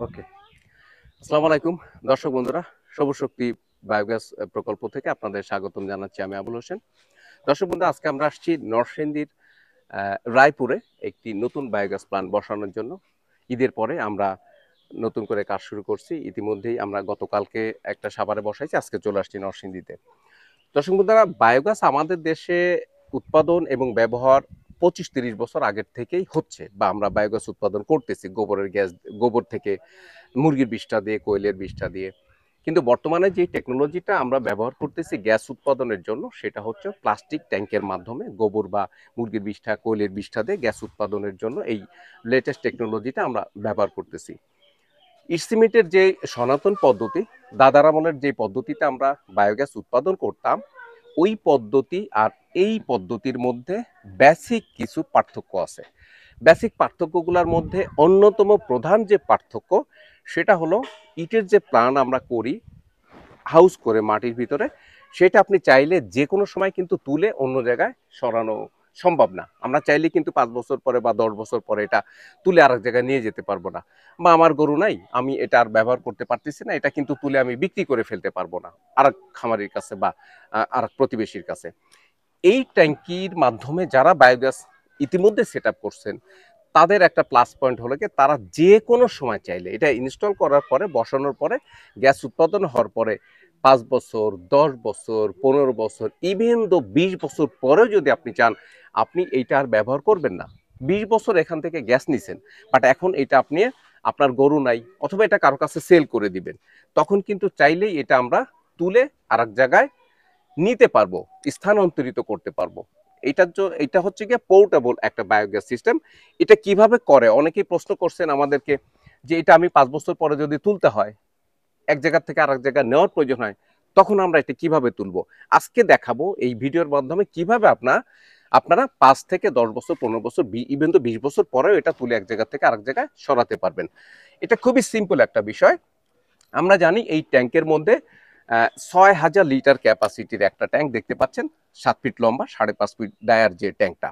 ওকে। আসসালামু আলাইকুম দর্শক বন্ধুরা, সবুজ শক্তি বায়োগ্যাস প্রকল্প থেকে আপনাদের স্বাগতম জানাচ্ছি। আমি আবুল হোসেন। দর্শক বন্ধু, আজকে আমরা আসছি নরসিংদীর রায়পুরে একটি নতুন বায়োগ্যাস প্ল্যান্ট বসানোর জন্য। ঈদের পরে আমরা নতুন করে কাজ শুরু করছি। ইতিমধ্যেই আমরা গতকালকে একটা সাভারে বসাইছি, আজকে চলে আসছি নরসিংদীতে। দর্শক বন্ধুরা, বায়োগ্যাস আমাদের দেশে উৎপাদন এবং ব্যবহার 25-30 বছর আগের থেকেই হচ্ছে, বা আমরা বায়োগ্যাস উৎপাদন করতেছি গোবরের গ্যাস, গোবর থেকে, মুরগির বিষ্ঠা দিয়ে, কোয়েলের বিষ্ঠা দিয়ে। কিন্তু বর্তমানে যে টেকনোলজিটা আমরা ব্যবহার করতেছি গ্যাস উৎপাদনের জন্য, সেটা হচ্ছে প্লাস্টিক ট্যাঙ্কের মাধ্যমে গোবর বা মুরগির বিষ্ঠা, কোয়েলের বিষ্ঠা দিয়ে গ্যাস উৎপাদনের জন্য এই লেটেস্ট টেকনোলজিটা আমরা ব্যবহার করতেছি। ইটসিমেন্টের যে সনাতন পদ্ধতি, দাদার আমলের যে পদ্ধতিতে আমরা বায়োগ্যাস উৎপাদন করতাম, ওই পদ্ধতি আর এই পদ্ধতির মধ্যে বেসিক কিছু পার্থক্য আছে। বেসিক পার্থক্যগুলোর মধ্যে অন্যতম প্রধান যে পার্থক্য, সেটা হলো ইটের যে প্ল্যান আমরা করি হাউস করে মাটির ভিতরে, সেটা আপনি চাইলে যে কোনো সময় কিন্তু তুলে অন্য জায়গায় সরানো সম্ভব না। আমরা চাইলে কিন্তু 5 বছর পরে বা 10 বছর পরে এটা তুলে আরেক জায়গায় নিয়ে যেতে পারবো না। বা আমার গরু নাই, আমি এটা আর ব্যবহার করতে পারতেছি না, এটা কিন্তু তুলে আমি বিক্রি করে ফেলতে পারবো না আরেক খামারির কাছে বা আরেক প্রতিবেশীর কাছে। এই ট্যাঙ্কির মাধ্যমে যারা বায়োগ্যাস ইতিমধ্যে সেট আপ করছেন, তাদের একটা প্লাস পয়েন্ট হলো কি, তারা যে কোনো সময় চাইলে এটা ইনস্টল করার পরে, বসানোর পরে, গ্যাস উৎপাদন হওয়ার পরে 5 বছর, 10 বছর, 15 বছর, ইভেন দো 20 বছর পরেও যদি আপনি চান, আপনি এইটা আর ব্যবহার করবেন না। 20 বছর এখান থেকে গ্যাস নিছেন, বাট এখন এটা আপনি, আপনার গরু নাই অথবা এটা কারো কাছে সেল করে দিবেন, তখন কিন্তু চাইলেই এটা আমরা তুলে আরেক জায়গায় নিতে পারবো, স্থানান্তরিত করতে পারবো। এটা হচ্ছে গিয়ে পোর্টেবল একটা বায়োগ্যাস সিস্টেম। এটা কিভাবে করে অনেকেই প্রশ্ন করছেন আমাদেরকে, যে এটা আমি 5 বছর পরে যদি তুলতে হয়, এক জায়গা থেকে আরেক জায়গায় নেওয়ার প্রয়োজন হয়, তখন আমরা এটা কিভাবে তুলবো। আজকে দেখাবো এই ভিডিওর মাধ্যমে কিভাবে আপনারা 5 থেকে 10 বছর, 15 বছর, ইভেন তো 20 বছর পরেও এটা তুলে এক জায়গা থেকে আরেক জায়গায় সরাতে পারবেন। এটা খুবই সিম্পল একটা বিষয়। আমরা জানি এই ট্যাঙ্কের মধ্যে 6,000 লিটার ক্যাপাসিটির একটা ট্যাঙ্ক দেখতে পাচ্ছেন, 7 ফিট লম্বা, 5.5 ফিট ডায়ার যে ট্যাঙ্কটা।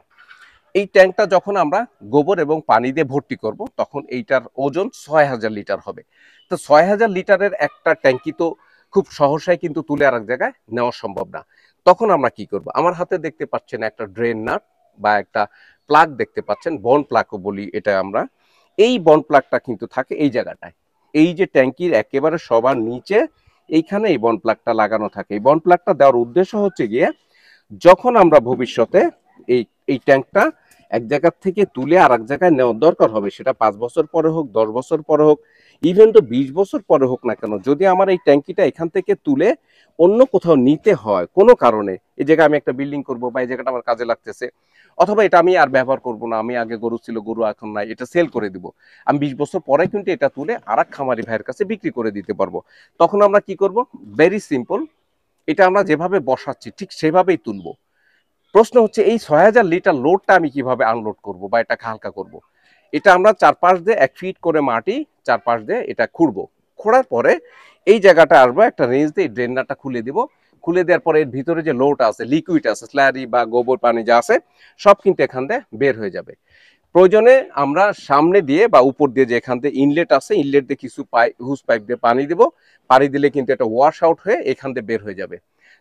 এই ট্যাঙ্কটা যখন আমরা গোবর এবং পানি দিয়ে ভর্তি করব, তখন এইটার ওজন 6,000 লিটার হবে। তো 6,000 লিটারের একটা ট্যাঙ্কি তো খুব সহসাই কিন্তু তুলে আর এক জায়গায় নেওয়া সম্ভব না। তখন আমরা কি করব, আমার হাতে দেখতে পাচ্ছেন একটা ড্রেন নাট বা একটা প্লাগ দেখতে পাচ্ছেন, বন প্লাগও বলি এটা আমরা। এই বন প্লাগটা কিন্তু থাকে এই জায়গাটায়, এই যে ট্যাঙ্কির একেবারে সবার নিচে, এইখানে এই বন প্লাগটা লাগানো থাকে। এই বন প্লাগটা দেওয়ার উদ্দেশ্য হচ্ছে গিয়ে, যখন আমরা ভবিষ্যতে এই এই ট্যাঙ্কটা এক জায়গা থেকে তুলে আর এক জায়গায় নেওয়ার দরকার হবে, সেটা 5 বছর পরে হোক, 10 বছর পরে হোক, ইভেন তো 20 বছর পরে হোক না কেন, যদি আমার এই ট্যাঙ্কিটা এখান থেকে তুলে অন্য কোথাও নিতে হয় কোনো কারণে, এই জায়গায় আমি একটা বিল্ডিং করব বা এই জায়গাটা আমার কাজে লাগতেছে, অথবা এটা আমি আর ব্যবহার করব না, আমি আগে গরু ছিল, গরু এখন নাই, এটা সেল করে দিব, আমি 20 বছর পরে কিন্তু এটা তুলে আর এক খামারি ভাইয়ের কাছে বিক্রি করে দিতে পারবো। তখন আমরা কি করব, ভেরি সিম্পল, এটা আমরা যেভাবে বসাচ্ছি ঠিক সেভাবেই তুলবো। প্রশ্ন হচ্ছে এই 6,000 লিটার লোডটা আমি কিভাবে আনলোড করব বা এটাকে হালকা করব। এটা আমরা চারপাশ দিয়ে 1 ফিট করে মাটি, চারপাশ দিয়ে এটা খুঁড়বো। খোঁড়ার পরে এই জায়গাটা আসবো, একটা রেঞ্জ দিয়ে ড্রেনারটা খুলে দিব। খুলে দেওয়ার পরে এর ভিতরে যে লোড আছে, লিকুইড আছে, স্ল্যারি বা গোবর পানি যা আছে, সব কিন্তু এখান দিয়ে বের হয়ে যাবে। প্রয়োজনে আমরা সামনে দিয়ে বা উপর দিয়ে, যে এখান থেকে ইনলেট আছে, ইনলেট দিয়ে কিছু হুস পাইপ দিয়ে পানি দিব। পানি দিলে কিন্তু এটা ওয়াশ আউট হয়ে এখান দিয়ে বের হয়ে যাবে।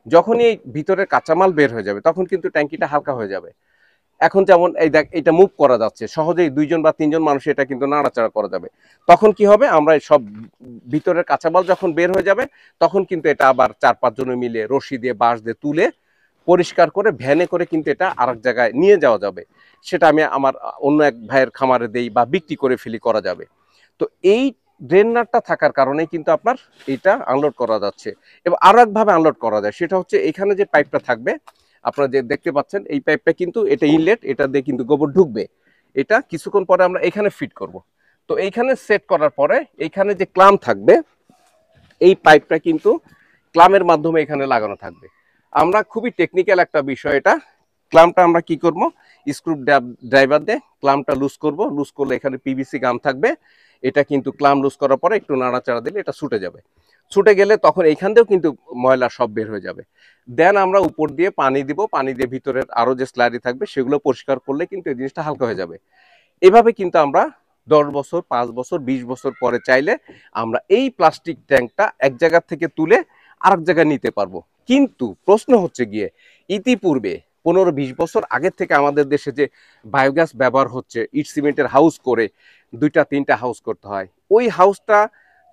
যখনই এই ভিতরের কাঁচামাল বের হয়ে যাবে, তখন কিন্তু ট্যাঙ্কিটা হালকা হয়ে যাবে। এখন যেমন এই দেখ, এটা মুভ করা যাচ্ছে সহজেই, 2 জন বা 3 জন মানুষ এটা কিন্তু নাড়াচাড়া করা যাবে। তখন কি হবে, আমরা সব ভিতরের কাঁচামাল যখন বের হয়ে যাবে, তখন কিন্তু এটা আবার 4-5 জনে মিলে রশি দিয়ে, বাঁশ দিয়ে তুলে পরিষ্কার করে ভ্যানে করে কিন্তু এটা আরেক জায়গায় নিয়ে যাওয়া যাবে। সেটা আমি আমার অন্য এক ভাইয়ের খামারে দেই বা বিক্রি করে ফেলি, করা যাবে। তো এই ড্রেনারটা থাকার কারণে কিন্তু আপনার এটা আনলোড করা যাচ্ছে। এবং আরো একভাবে আনলোড করা যায়, সেটা হচ্ছে এখানে যে পাইপটা থাকবে, আপনারা যে দেখতে পাচ্ছেন, এই পাইপটা কিন্তু এটা ইনলেট, এটা দিয়ে কিন্তু গোবর ঢুকবে। এটা কিছুক্ষণ পরে আমরা এখানে ফিট করব। তো এইখানে সেট করার পরে এইখানে যে ক্লাম থাকবে, এই পাইপটা কিন্তু ক্লামের মাধ্যমে এখানে লাগানো থাকবে। আমরা খুবই টেকনিক্যাল একটা বিষয় এটা। ক্লামটা আমরা কি করব, স্ক্রু ড্রাইভার দিয়ে ক্লামটা লুজ করব। লুজ করলে এখানে পিভিসি গাম থাকবে, এটা কিন্তু ক্লাম লুজ করার পরে একটু নাড়াচাড়া দিলে এটা ছুটে যাবে। ছুটে গেলে তখন এইখান দিয়েও কিন্তু ময়লা সব বের হয়ে যাবে। দেন আমরা উপর দিয়ে পানি দিব, পানি দিয়ে ভিতরের আরো যে স্লারি থাকবে সেগুলো পরিষ্কার করলে কিন্তু এই জিনিসটা হালকা হয়ে যাবে। এভাবে কিন্তু আমরা 10 বছর, 5 বছর, 20 বছর পরে চাইলে আমরা এই প্লাস্টিক ট্যাঙ্কটা এক জায়গা থেকে তুলে আরেক জায়গায় নিতে পারবো। কিন্তু প্রশ্ন হচ্ছে গিয়ে, ইতিপূর্বে 15-20 বছর আগের থেকে আমাদের দেশে যে বায়োগ্যাস ব্যবহার হচ্ছে, ইট সিমেন্টের হাউস করে 2টা-3টা হাউস করতে হয়, ওই হাউসটা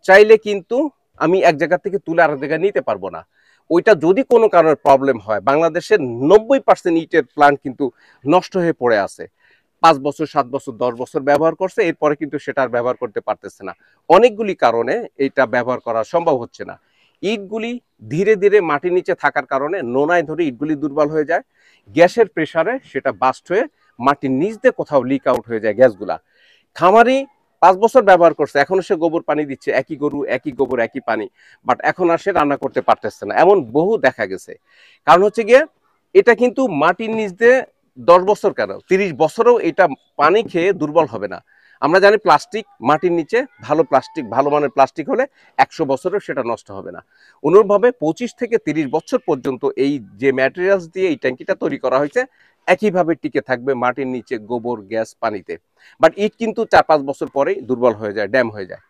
চাইলে কিন্তু আমি এক জায়গা থেকে তুলে আরেক জায়গায় নিতে পারবো না। ওইটা যদি কোনো কারণে প্রবলেম হয়, বাংলাদেশের 90% ইটের প্ল্যান্ট কিন্তু নষ্ট হয়ে পড়ে আছে। 5 বছর, 7 বছর, 10 বছর ব্যবহার করছে, এরপরে কিন্তু সেটা আর ব্যবহার করতে পারতেছে না। অনেকগুলি কারণে এটা ব্যবহার করা সম্ভব হচ্ছে না। ইটগুলি ধীরে ধীরে মাটির নিচে থাকার কারণে নোনায় ধরে ইটগুলি দুর্বল হয়ে যায়। গ্যাসের প্রেসারে সেটা বাস্ট হয়ে মাটির নিচ দিয়ে কোথাও লিক আউট হয়ে যায় গ্যাসগুলা। খামারি 5 বছর ব্যবহার করছে, এখনো সে গোবর পানি দিচ্ছে, একই গরু, একই গোবর, একই পানি, বাট এখন আর সে রান্না করতে পারতেছে না। এমন বহু দেখা গেছে। কারণ হচ্ছে গিয়ে, এটা কিন্তু মাটির নিচ দিয়ে 10 বছর কেন, 30 বছরেও এটা পানি খেয়ে দুর্বল হবে না। আমরা জানি প্লাস্টিক মাটির নিচে, ভালো প্লাস্টিক, ভালো মানের প্লাস্টিক হলে 100 বছরেও সেটা নষ্ট হবে না। অনুরূপভাবে 25 থেকে 30 বছর পর্যন্ত এই যে ম্যাটেরিয়ালস দিয়ে এই ট্যাঙ্কিটা তৈরি করা হয়েছে, একইভাবে টিকে থাকবে মাটির নিচে, গোবর, গ্যাস, পানিতে। বাট ইট কিন্তু 4-5 বছর পরেই দুর্বল হয়ে যায়, ড্যাম হয়ে যায়।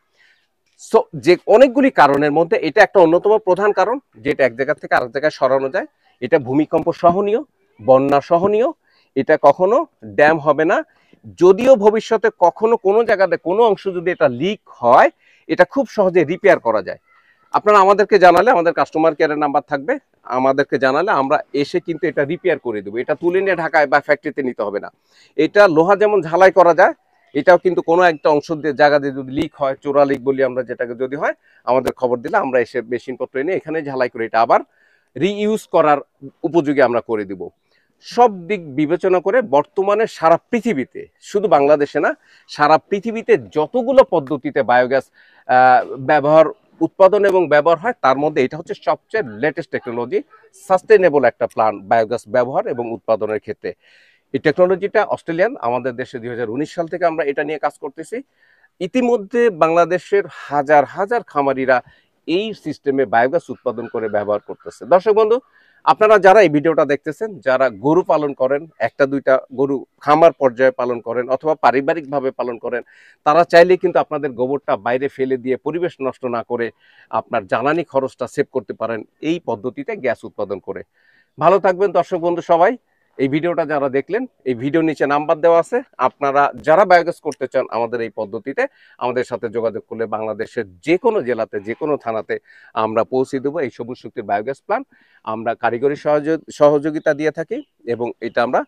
সো যে অনেকগুলি কারণের মধ্যে এটা একটা অন্যতম প্রধান কারণ, যেটা এক জায়গা থেকে আরেক জায়গায় সরানো যায়। এটা ভূমিকম্প সহনীয়, বন্যা সহনীয়, এটা কখনো ড্যাম হবে না। যদিও ভবিষ্যতে কখনো কোনো জায়গাতে কোনো অংশ যদি এটা লিক হয়, এটা খুব সহজে রিপেয়ার করা যায়। আপনারা আমাদেরকে জানালে, আমাদের কাস্টমার কেয়ারের নাম্বার থাকবে, আমাদেরকে জানালে আমরা এসে কিন্তু এটা রিপেয়ার করে দেবো। এটা তুলে নিয়ে ঢাকায় বা ফ্যাক্টরিতে নিতে হবে না। এটা লোহা যেমন ঝালাই করা যায়, এটাও কিন্তু কোনো একটা অংশ দিয়ে, জায়গা দিয়ে যদি লিক হয়, চোরা লিক বলি আমরা যেটাকে, যদি হয় আমাদের খবর দিলে আমরা এসে মেশিনপত্র এনে এখানে ঝালাই করে এটা আবার রিইউজ করার উপযোগী আমরা করে দিব। সব দিক বিবেচনা করে বর্তমানে সারা পৃথিবীতে, শুধু বাংলাদেশে না, সারা পৃথিবীতে যতগুলো পদ্ধতিতে বায়োগ্যাস ব্যবহার, উৎপাদন এবং ব্যবহার হয়, তার মধ্যে এটা হচ্ছে সবচেয়ে লেটেস্ট টেকনোলজি, সাস্টেনেবল একটা প্ল্যান্ট বায়োগ্যাস ব্যবহার এবং উৎপাদনের ক্ষেত্রে। এই টেকনোলজিটা অস্ট্রেলিয়ান, আমাদের দেশে 2019 সাল থেকে আমরা এটা নিয়ে কাজ করতেছি। ইতিমধ্যে বাংলাদেশের হাজার হাজার খামারিরা এই সিস্টেমে বায়োগ্যাস উৎপাদন করে ব্যবহার করতেছে। দর্শক বন্ধু, আপনারা যারা এই ভিডিওটা দেখতেছেন, যারা গরু পালন করেন, 1টা-2টা গরু খামার পর্যায়ে পালন করেন অথবা পারিবারিকভাবে পালন করেন, তারা চাইলে কিন্তু আপনাদের গোবরটা বাইরে ফেলে দিয়ে পরিবেশ নষ্ট না করে আপনার জ্বালানি খরচটা সেভ করতে পারেন এই পদ্ধতিতে গ্যাস উৎপাদন করে। ভালো থাকবেন দর্শক বন্ধু সবাই। এই ভিডিওটা যারা দেখলেন, এই ভিডিওর নিচে নাম্বার দেওয়া আছে, আপনারা যারা বায়োগ্যাস করতে চান আমাদের এই পদ্ধতিতে, আমাদের সাথে যোগাযোগ করলে বাংলাদেশের যে কোনো জেলাতে, যে কোনো থানাতে আমরা পৌঁছে দেবো এই সবুজ শক্তির বায়োগ্যাস প্ল্যান্ট। আমরা কারিগরি সহযোগিতা দিয়ে থাকি এবং এটা আমরা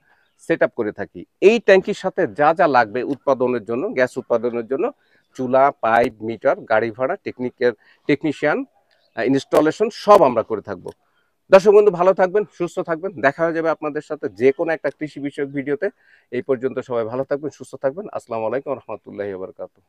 সেট আপ করে থাকি। এই ট্যাঙ্কির সাথে যা যা লাগবে উৎপাদনের জন্য, গ্যাস উৎপাদনের জন্য, চুলা, পাইপ, মিটার, গাড়ি ভাড়া, টেকনিশিয়ান, ইনস্টলেশন সব আমরা করে থাকবো। দর্শক বন্ধু, ভালো থাকবেন, সুস্থ থাকবেন। দেখা হয়ে যাবে আপনাদের সাথে যে কোনো একটা কৃষি বিষয়ক ভিডিওতে। এই পর্যন্ত সবাই ভালো থাকবেন, সুস্থ থাকবেন। আসসালামু আলাইকুম রহমতুল্লাহি ওয়া বারাকাতুহু।